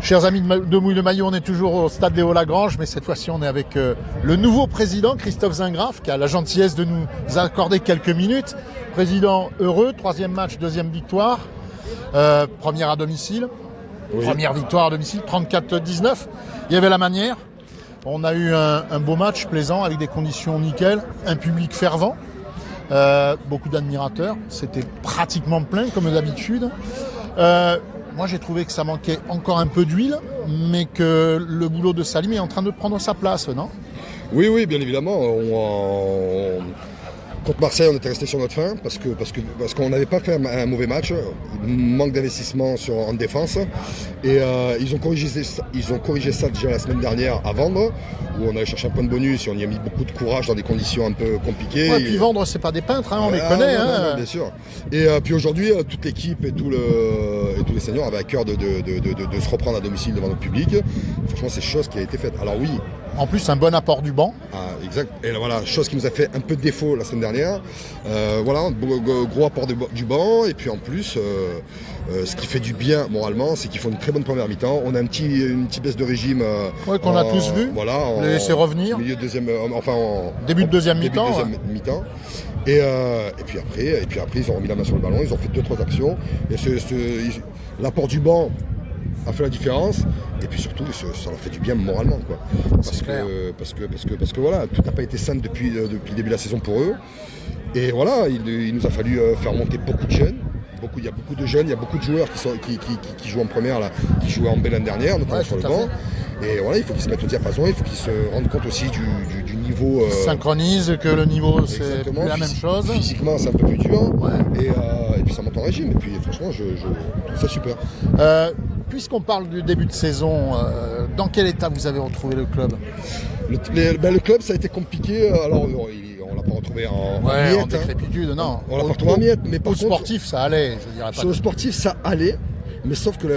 Chers amis de Mouille le Maillot, on est toujours au stade Léo Lagrange, mais cette fois-ci on est avec le nouveau président, Christophe Zingraf, qui a la gentillesse de nous accorder quelques minutes. Président heureux, 3e match, 2e victoire, première à domicile, oui. Première victoire à domicile, 34-19. Il y avait la manière. On a eu un beau match plaisant avec des conditions nickel, un public fervent, beaucoup d'admirateurs. C'était pratiquement plein comme d'habitude. Moi, j'ai trouvé que ça manquait encore un peu d'huile, mais que le boulot de Salim est en train de prendre sa place, non ? Oui, bien évidemment. Contre Marseille, on était resté sur notre faim parce qu'on n'avait pas fait un mauvais match, manque d'investissement en défense. Et ils ont corrigé ça déjà la semaine dernière à Vendre, où on allait chercher un point de bonus et on y a mis beaucoup de courage dans des conditions un peu compliquées. Ouais, et puis Vendre, c'est pas des peintres, on les connaît. Non, bien sûr. Et puis aujourd'hui, toute l'équipe et tous les seniors avaient à cœur de se reprendre à domicile devant notre public. Franchement, c'est chose qui a été faite. Alors oui. En plus, un bon apport du banc. Exact. Et voilà, chose qui nous a fait un peu de défaut la semaine dernière. Gros apport du banc. Et puis en plus, ce qui fait du bien moralement, c'est qu'ils font une très bonne première mi-temps. On a une petite baisse de régime. Qu'on a tous vu. Voilà. On les laisser revenir. Début de deuxième mi-temps. Et puis après, ils ont remis la main sur le ballon. Ils ont fait 2-3 actions. Et l'apport du banc a fait la différence, et puis surtout ça leur fait du bien moralement, quoi. Parce que voilà, tout n'a pas été simple depuis le début de la saison pour eux, et voilà, il nous a fallu faire monter beaucoup de jeunes. Il y a beaucoup de jeunes, il y a beaucoup de joueurs qui jouent en première là, qui jouaient en B l'année dernière, notamment sur le banc. Et voilà, il faut qu'ils se mettent au diapason, il faut qu'ils se rendent compte aussi du niveau. Synchronise que le niveau c'est plus la même chose. Physiquement c'est un peu plus dur, et puis ça monte en régime. Et puis franchement, je trouve ça super. Puisqu'on parle du début de saison, dans quel état vous avez retrouvé le club ? Le club, ça a été compliqué. Alors, on l'a pas retrouvé en miettes. En décrépitude, non. On l'a pas retrouvé en miettes. Mais au sportif, ça allait, je dirais pas. Sur le sportif, ça allait. Mais sauf que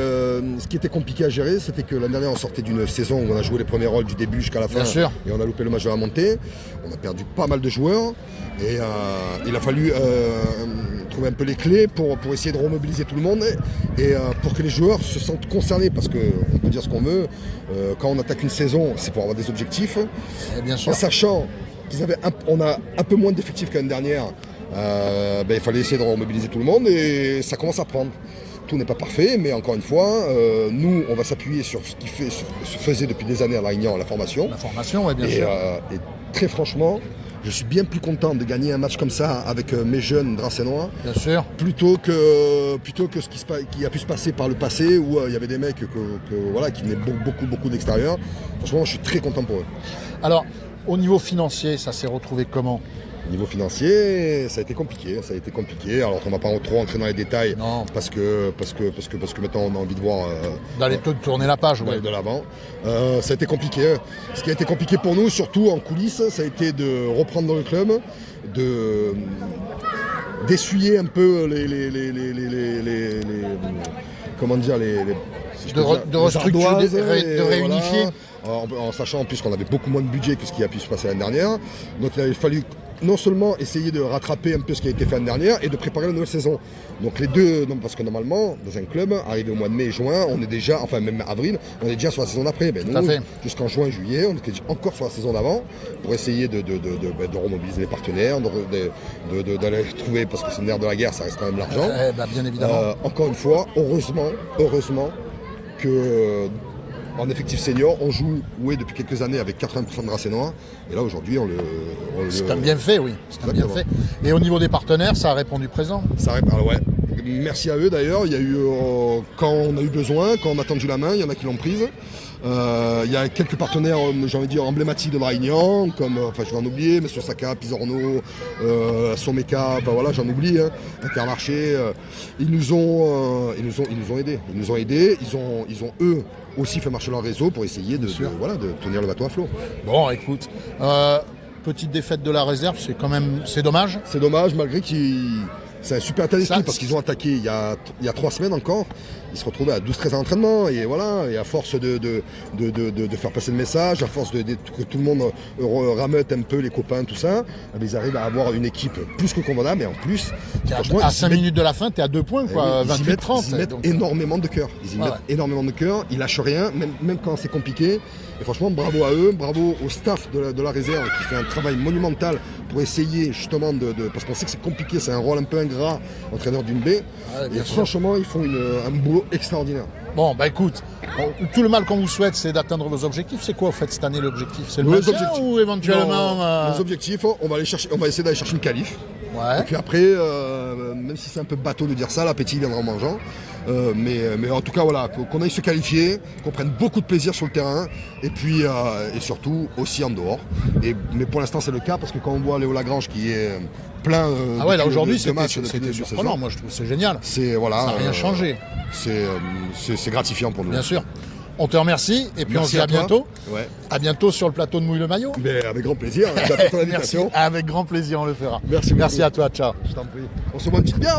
ce qui était compliqué à gérer, c'était que l'année dernière, on sortait d'une saison où on a joué les premiers rôles du début jusqu'à la fin. Bien sûr. Et on a loupé le match de la montée. On a perdu pas mal de joueurs. Et il a fallu trouver un peu les clés pour essayer de remobiliser tout le monde et pour que les joueurs se sentent concernés, parce qu'on peut dire ce qu'on veut, quand on attaque une saison, c'est pour avoir des objectifs. Et bien sûr. En sachant qu'on a un peu moins d'effectifs que l'année dernière, il fallait essayer de remobiliser tout le monde, et ça commence à prendre. Tout n'est pas parfait, mais encore une fois, nous, on va s'appuyer sur ce qui se faisait depuis des années à La Réunion, la formation. La formation, oui, bien sûr. Et très franchement, je suis bien plus content de gagner un match comme ça avec mes jeunes Dracénois, bien sûr, plutôt que ce qui a pu se passer par le passé, où il y avait des mecs qui venaient beaucoup d'extérieur. Franchement, je suis très content pour eux. Alors, au niveau financier, ça s'est retrouvé comment ? Au niveau financier, ça a été compliqué. Alors on ne va pas trop entrer dans les détails, parce que maintenant on a envie de voir d'aller tourner la page, de l'avant. Ça a été compliqué. Ce qui a été compliqué pour nous, surtout en coulisses, ça a été de reprendre dans le club, d'essuyer un peu les restructurer, de réunifier. Voilà. En sachant en plus qu'on avait beaucoup moins de budget que ce qui a pu se passer l'année dernière. Donc il avait fallu non seulement essayer de rattraper un peu ce qui a été fait l'année dernière, et de préparer la nouvelle saison. Donc les deux, parce que normalement, dans un club, arrivé au mois de mai et juin, on est déjà, enfin même avril, on est déjà sur la saison d'après. Nous, jusqu'en juin, juillet, on était encore sur la saison d'avant, pour essayer de remobiliser les partenaires, d'aller trouver, parce que c'est le nerf de la guerre, ça reste quand même l'argent. Bien évidemment. Encore une fois, heureusement que... En effectif senior, on joue depuis quelques années avec 80% de Dracénois. Et là, aujourd'hui, c'est un bien fait, oui. C'est un bien fait. Et au niveau des partenaires, ça a répondu présent. Alors ouais. Merci à eux d'ailleurs. Il y a eu, quand on a eu besoin, quand on a tendu la main, il y en a qui l'ont prise. Il y a quelques partenaires, j'ai envie de dire, emblématiques de La Réunion, comme, je vais en oublier, M. Saka, Pizorno, Someka, j'en oublie, Intermarché. Ils nous ont aidés. Ils ont eux aussi fait marcher leur réseau pour essayer de tenir le bateau à flot. Bon, écoute, petite défaite de la réserve, c'est dommage. C'est dommage, malgré c'est un super état d'esprit parce qu'ils ont attaqué il y a 3 semaines encore. Ils se retrouvaient à 12-13 entraînements et voilà, et à force de faire passer le message, à force que tout le monde rameute un peu les copains, tout ça, ils arrivent à avoir une équipe plus que convenable et en plus, franchement, à 5 minutes de la fin, tu es à 2 points, quoi, 28-30. Ils y mettent énormément de cœur. Ils mettent énormément de cœur, ils lâchent rien, même quand c'est compliqué. Et franchement, bravo à eux, bravo au staff de la réserve qui fait un travail monumental pour essayer justement parce qu'on sait que c'est compliqué, c'est un rôle un peu ingrat, entraîneur d'une B. Et franchement, ils font un boulot extraordinaire. Bon, bah écoute, tout le mal qu'on vous souhaite, c'est d'atteindre vos objectifs. C'est quoi, en fait, cette année, l'objectif? C'est le maintien ou éventuellement... Nos objectifs, on va essayer d'aller chercher une qualif. Ouais. Et puis après, même si c'est un peu bateau de dire ça, l'appétit viendra en mangeant. Mais en tout cas, voilà, qu'on aille se qualifier, qu'on prenne beaucoup de plaisir sur le terrain, et puis et surtout aussi en dehors. Mais pour l'instant, c'est le cas parce que quand on voit Léo Lagrange qui est plein là aujourd'hui, c'était matchs surprenant. Moi, je trouve que c'est génial. Ça n'a rien changé. C'est gratifiant pour nous. Bien sûr. On te remercie et puis on se dit à bientôt. Ouais. À bientôt sur le plateau de Mouille le Maillot. Mais avec grand plaisir. Merci. Avec grand plaisir, on le fera. Merci à toi. Ciao. Je t'en prie. On se voit une petite bière.